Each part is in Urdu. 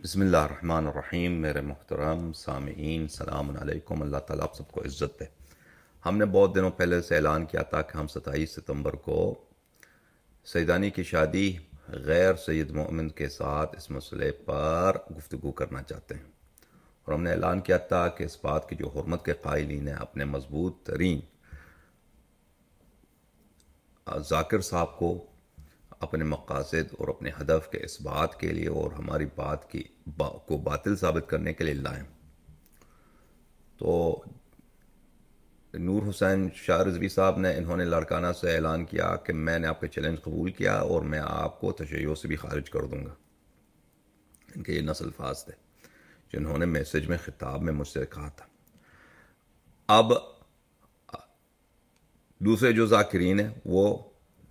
بسم اللہ الرحمن الرحیم۔ میرے محترم سامعین، سلام علیکم۔ اللہ تعالیٰ آپ سب کو عزت دے۔ ہم نے بہت دنوں پہلے سے اعلان کیا تھا کہ ہم 27 ستمبر کو سیدانی کی شادی غیر سید مومن کے ساتھ اس مسئلے پر گفتگو کرنا چاہتے ہیں، اور ہم نے اعلان کیا تھا کہ اس بات کی جو حرمت کے قائلین ہیں اپنے مضبوط ترین ذاکر صاحب کو اپنے مقاصد اور اپنے ہدف کے اس بات کے لیے اور ہماری بات کو باطل ثابت کرنے کے لیے لائیں۔ تو نور حسین شاہ رضوی صاحب نے انہوں نے لاڑکانہ سے اعلان کیا کہ میں نے آپ کا چیلنج قبول کیا اور میں آپ کو تشیع سے بھی خارج کر دوں گا۔ ان کے یہ نسل الفاظ تھے جنہوں نے میسج میں خطاب میں مجھ سے کہا تھا۔ اب دوسرے جو ذاکرین ہیں وہ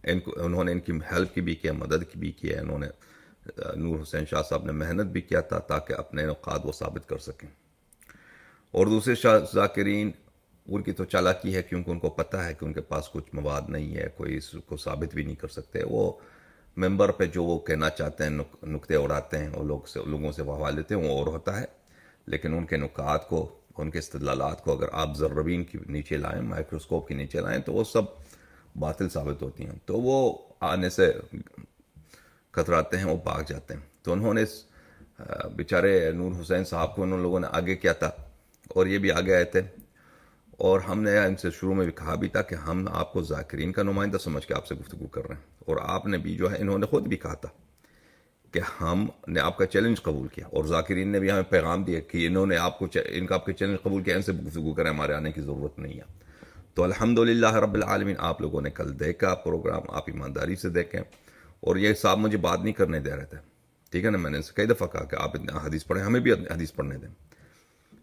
انہوں نے ان کی ہیلپ کی بھی کیا، مدد کی بھی کیا۔ انہوں نے نور حسین شاہ صاحب نے محنت بھی کیا تھا تاکہ اپنے نقاط وہ ثابت کر سکیں، اور دوسرے ذاکرین ان کی تو چالاکی ہے کیونکہ ان کو پتہ ہے کہ ان کے پاس کچھ مواد نہیں ہے، کوئی اس کو ثابت بھی نہیں کر سکتے۔ وہ ممبر پہ جو وہ کہنا چاہتے ہیں نکتے اڑاتے ہیں اور لوگوں سے واہ لیتے ہیں، وہ اور ہوتا ہے، لیکن ان کے نکات کو، ان کے استدلالات کو اگر آپ ذربین کے نیچے لائیں، مائکروسکوپ کے نیچے لائیں، تو وہ سب باطل ثابت ہوتی ہیں۔ تو وہ آنے سے کتراتے ہیں، وہ بھاگ جاتے ہیں۔ تو انہوں نے بیچارے نور حسین صاحب کو ان لوگوں نے آگے کیا تھا، اور یہ بھی آگے آئے تھے، اور ہم نے ان سے شروع میں بھی کہا بھی تھا کہ ہم آپ کو ذاکرین کا نمائندہ سمجھ کے آپ سے گفتگو کر رہے ہیں، اور آپ نے بھی جو ہے، انہوں نے خود بھی کہا تھا کہ ہم نے آپ کا چیلنج قبول کیا، اور ذاکرین نے بھی ہمیں پیغام دیا کہ انہوں نے آپ کے چیلنج قبول کیا، ان سے گفتگو کریں، ہمارے آنے کی ضرورت نہیں ہے۔ تو الحمدللہ رب العالمین آپ لوگوں نے کل دیکھا پروگرام، آپ ایمانداری سے دیکھیں، اور یہ صاحب مجھے بات نہیں کرنے دے رہے تھے، ٹھیک ہے نا۔ میں نے کئی دفعہ کہا کہ آپ اتنے احادیث پڑھیں، ہمیں بھی حدیث پڑھنے دیں۔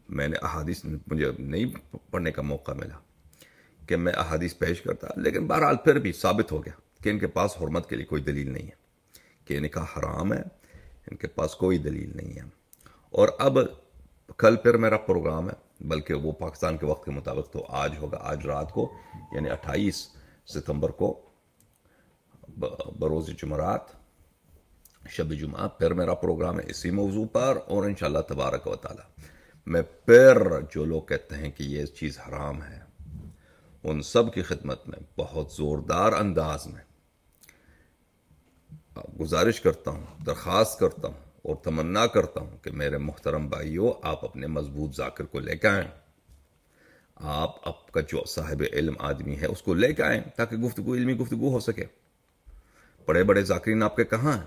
میں نے احادیث، مجھے نہیں پڑھنے کا موقع ملا کہ میں احادیث پیش کرتا، لیکن بہرحال پھر بھی ثابت ہو گیا کہ ان کے پاس حرمت کے لیے کوئی دلیل نہیں ہے، کہ نکاح حرام ہے، ان کے پاس کوئی دلیل نہیں ہے۔ اور اب کل پھر میرا پروگرام ہے، بلکہ وہ پاکستان کے وقت کے مطابق تو آج ہوگا، آج رات کو، یعنی 28 ستمبر کو بروز جمعرات، شب جمعہ، پھر میرا پروگرام ہے اسی موضوع پر، اور انشاءاللہ تبارک و تعالی میں پھر جو لوگ کہتے ہیں کہ یہ چیز حرام ہے، ان سب کی خدمت میں بہت زوردار انداز میں گزارش کرتا ہوں، درخواست کرتا ہوں اور تمنا کرتا ہوں کہ میرے محترم بھائیوں، آپ اپنے مضبوط ذاکر کو لے کے آئیں، آپ کا جو صاحب علم آدمی ہے اس کو لے کے آئیں، تاکہ علمی گفتگو ہو سکے۔ بڑے بڑے ذاکرین آپ کے کہاں ہیں؟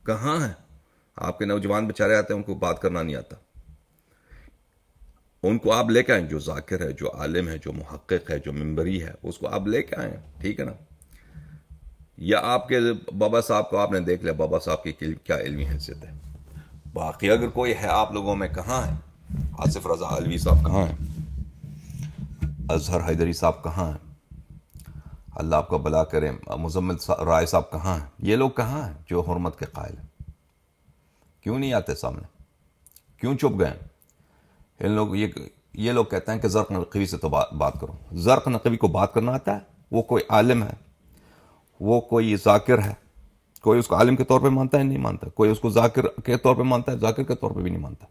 کہاں ہیں آپ کے نوجوان بیچارے؟ آتے ہیں، ان کو بات کرنا نہیں آتا، ان کو آپ لے کے آئیں، جو ذاکر ہے، جو عالم ہے، جو محقق ہے، جو منبری ہے، اس کو آپ لے کے آئیں، ٹھیک ہے نا۔ یا آپ کے بابا صاحب کو آپ نے دیکھ لیا، بابا صاحب کی کیا علمی حیثیت ہے۔ باقی اگر کوئی ہے آپ لوگوں میں، کہاں ہے؟ آصف رضا علوی صاحب کہاں ہیں؟ اظہر حیدری صاحب کہاں ہیں؟ اللہ آپ کا بھلا کرے، مزمل رائے صاحب کہاں ہیں؟ یہ لوگ کہاں ہیں جو حرمت کے قائل ہیں؟ کیوں نہیں آتے سامنے؟ کیوں چپ گئے؟ ان لوگ یہ لوگ کہتے ہیں کہ زرق نقوی سے تو بات کرو۔ زرق نقوی کو بات کرنا آتا ہے؟ وہ کوئی عالم ہے، وہ کوئی ذاکر ہے، کوئی اس کو عالم کے طور پہ مانتا ہے؟ نہیں مانتا۔ کوئی اس کو ذاکر کے طور پہ مانتا ہے؟ ذاکر کے طور پہ بھی نہیں مانتا۔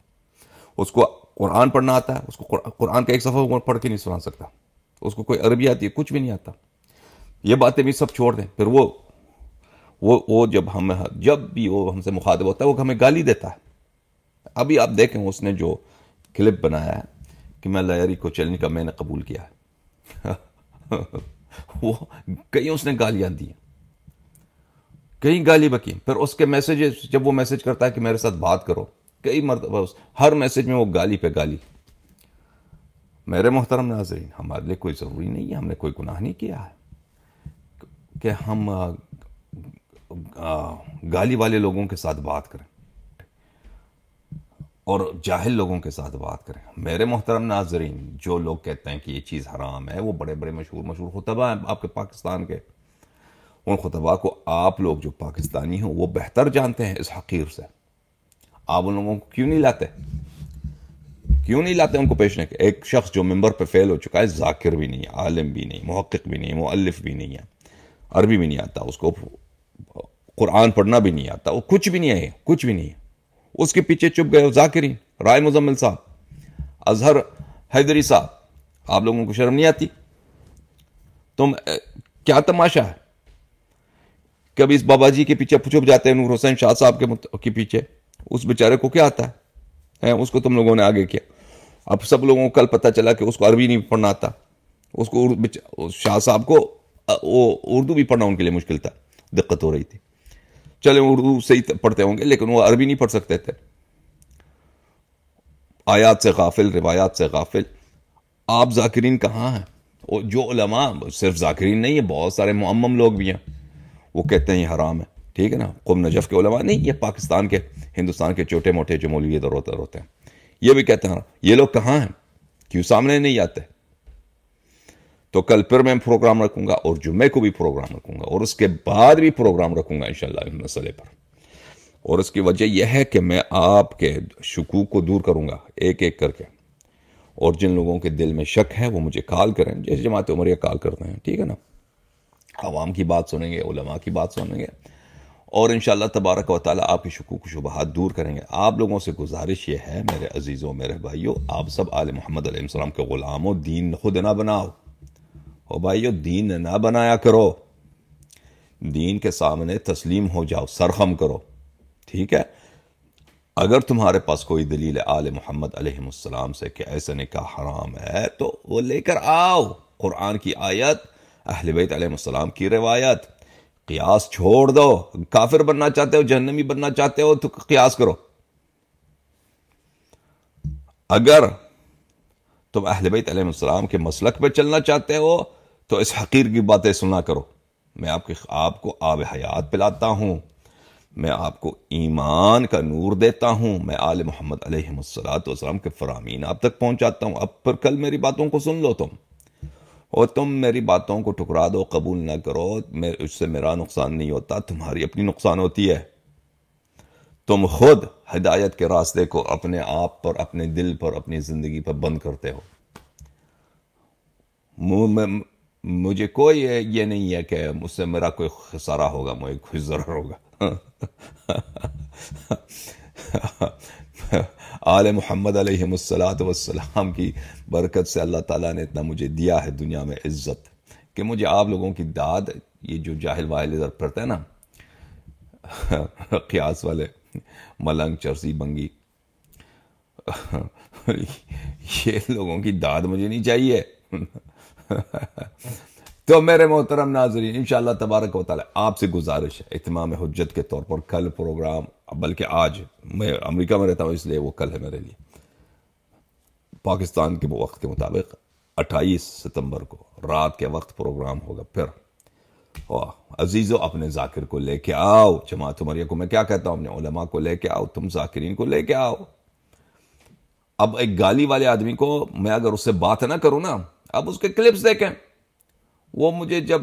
اس کو قرآن پڑھنا آتا ہے؟ اس کو قرآن کا ایک صفحہ وہ پڑھ کے نہیں سنا سکتا۔ اس کو کوئی عربی آتی ہے؟ کچھ بھی نہیں آتا۔ یہ باتیں بھی سب چھوڑ دیں۔ پھر وہ جب بھی وہ ہم سے مخاطب ہوتا ہے، وہ ہمیں گالی دیتا ہے۔ ابھی آپ دیکھیں اس نے جو کلپ بنایا ہے کہ میں لائری کو چیلنج کا میں نے قبول کیا ہے، وہ کئی اس نے گالیاں دی، کئی گالی بکی۔ پھر اس کے میسیجز، جب وہ میسج کرتا ہے کہ میرے ساتھ بات کرو، کئی مرتبہ ہر میسج میں وہ گالی پہ گالی۔ میرے محترم ناظرین، ہمارے لیے کوئی ضروری نہیں ہے، ہم نے کوئی گناہ نہیں کیا ہے کہ ہم گالی والے لوگوں کے ساتھ بات کریں اور جاہل لوگوں کے ساتھ بات کریں۔ میرے محترم ناظرین، جو لوگ کہتے ہیں کہ یہ چیز حرام ہے، وہ بڑے بڑے مشہور خطبہ ہیں آپ کے پاکستان کے۔ ان خطبہ کو آپ لوگ جو پاکستانی ہوں وہ بہتر جانتے ہیں اس حقیر سے۔ آپ ان لوگوں کو کیوں نہیں لاتے؟ کیوں نہیں لاتے ان کو پیش نہیں؟ ایک شخص جو ممبر پہ فیل ہو چکا ہے، ذاکر بھی نہیں ہے، عالم بھی نہیں، محقق بھی نہیں، مؤلف بھی نہیں ہے، عربی بھی نہیں آتا، اس کو قرآن پڑھنا بھی نہیں آتا، وہ کچھ بھی نہیں ہے، کچھ بھی نہیں ہے، اس کے پیچھے چپ گئے ذاکرین، رائے مزمل صاحب، اظہر حیدری صاحب. آپ لوگوں کو شرم نہیں آتی؟ تم کیا تماشا ہے؟ کبھی اس بابا جی کے پیچھے چھپ جاتے ہیں، نور حسین شاہ صاحب کے پیچھے. اس بیچارے کو کیا آتا ہے؟ اس کو تم لوگوں نے آگے کیا. اب سب لوگوں کو کل پتہ چلا کہ اس کو عربی نہیں پڑھنا آتا. اس کو شاہ صاحب کو اردو بھی پڑھنا ان کے لیے مشکل تھا، دقت ہو رہی تھی. چلے اردو صحیح پڑھتے ہوں گے لیکن وہ عربی نہیں پڑھ سکتے تھے. آیات سے غافل، روایات سے غافل. آپ ذاکرین کہاں ہیں؟ جو علماء، صرف ذاکرین نہیں ہے، بہت سارے معمم لوگ بھی ہیں، وہ کہتے ہیں یہ حرام ہے. ٹھیک ہے نا، قم نجف کے علماء نہیں، یہ پاکستان کے، ہندوستان کے چھوٹے موٹے جو مولوی ادھر ہوتے ہیں، یہ بھی کہتے ہیں. یہ لوگ کہاں ہیں؟ کیوں سامنے نہیں آتے؟ تو کل پھر میں پروگرام رکھوں گا، اور جمعے کو بھی پروگرام رکھوں گا، اور اس کے بعد بھی پروگرام رکھوں گا انشاءاللہ اس مسئلے پر. اور اس کی وجہ یہ ہے کہ میں آپ کے شکوک کو دور کروں گا ایک ایک کر کے. اور جن لوگوں کے دل میں شک ہے وہ مجھے کال کریں، جیسے جماعت عمریہ کال کرتے ہیں. ٹھیک ہے نا، عوام کی بات سنیں گے، علماء کی بات سنیں گے، اور انشاءاللہ تبارک و تعالیٰ آپ کے شکوک و شبہات دور کریں گے. آپ لوگوں سے گزارش یہ ہے میرے عزیزوں، میرے بھائیوں، آپ سب آل محمد علیہ السلام کے غلاموں، دین خود نہ بناؤ. او بھائیو، دین نہ بنایا کرو، دین کے سامنے تسلیم ہو جاؤ، سرخم کرو. ٹھیک ہے؟ اگر تمہارے پاس کوئی دلیل آل محمد علیہ السلام سے کہ ایسا نکاح حرام ہے تو وہ لے کر آؤ. قرآن کی آیت، اہل بیت علیہ السلام کی روایت. قیاس چھوڑ دو. کافر بننا چاہتے ہو، جہنمی بننا چاہتے ہو تو قیاس کرو. اگر تم اہل بیت علیہ السلام کے مسلک پہ چلنا چاہتے ہو تو اس حقیر کی باتیں سنا کرو. میں آپ کو آب حیات پلاتا ہوں، میں آپ کو ایمان کا نور دیتا ہوں، میں آل محمد علیہ السلام کے فرامین آپ تک پہنچاتا ہوں. اب پر کل میری باتوں کو سن لو تم، اور تم میری باتوں کو ٹھکرا دو، قبول نہ کرو. اس سے میرا نقصان نہیں ہوتا، تمہاری اپنی نقصان ہوتی ہے. تم خود ہدایت کے راستے کو اپنے آپ پر، اپنے دل پر، اپنی زندگی پر بند کرتے ہو. مجھے کوئی یہ نہیں ہے کہ مجھ سے میرا کوئی خسارہ ہوگا، مجھے کوئی ضرر ہوگا. آل محمد علیہ السلام کی برکت سے اللہ تعالیٰ نے اتنا مجھے دیا ہے دنیا میں عزت کہ مجھے آپ لوگوں کی داد، یہ جو جاہل واہل ادھر پڑھتے ہیں نا، قیاس والے، ملنگ، چرسی، بنگی، یہ لوگوں کی داد مجھے نہیں چاہیے. تو میرے محترم ناظرین، انشاءاللہ تبارک و تعالی آپ سے گزارش ہے، اتمام حجت کے طور پر کل پروگرام، بلکہ آج، میں امریکہ میں رہتا ہوں اس لیے وہ کل ہے میرے لیے، پاکستان کے وقت کے مطابق 28 ستمبر کو رات کے وقت پروگرام ہوگا. پھر عزیزو، اپنے ذاکر کو لے کے آؤ. جماعت عمریہ کو میں کیا کہتا ہوں، اپنے علماء کو لے کے آؤ، تم ذاکرین کو لے کے آؤ. اب ایک گالی والے آدمی کو میں اگر اس سے بات نہ کروں نا، اب اس کے کلپس دیکھیں، وہ مجھے جب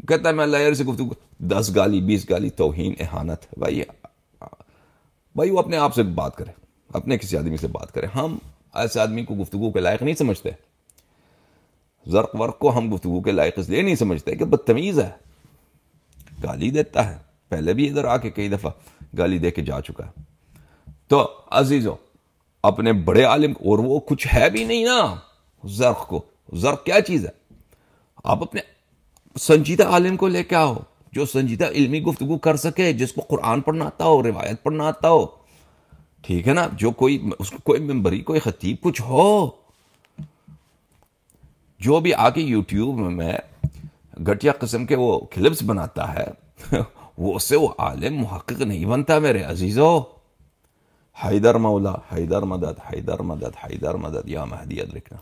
کہتا ہے میں اللہ سے گفتگو، 10 گالی، 20 گالی، توہین، اہانت. بھائی وہ اپنے آپ سے بات کرے، اپنے کسی آدمی سے بات کرے. ہم ایسے آدمی کو گفتگو کے لائق نہیں سمجھتے. زرق ورق کو ہم گفتگو کے لائق اس لیے نہیں سمجھتے کہ بدتمیز ہے، گالی دیتا ہے. پہلے بھی ادھر آ کے کئی دفعہ گالی دے کے جا چکا ہے. تو عزیزو، اپنے بڑے عالم، اور وہ کچھ ہے بھی نہیں نا زرق کو. زرق کیا چیز ہے؟ آپ اپنے سنجیدہ عالم کو لے کے آؤ، جو سنجیدہ علمی گفتگو کر سکے، جس کو قرآن پڑھنا آتا ہو، روایت پڑھنا آتا ہو. ٹھیک ہے نا، جو اس کو کوئی ممبری، کوئی خطیب کچھ ہو، جو بھی آ کے یوٹیوب میں گھٹیا قسم کے وہ کلپس بناتا ہے، وہ اس سے وہ عالم محقق نہیں بنتا میرے عزیزو. حیدر مولا، حیدر مدد، حیدر مدد، حیدر مدد، یا مہدی ادرکنا.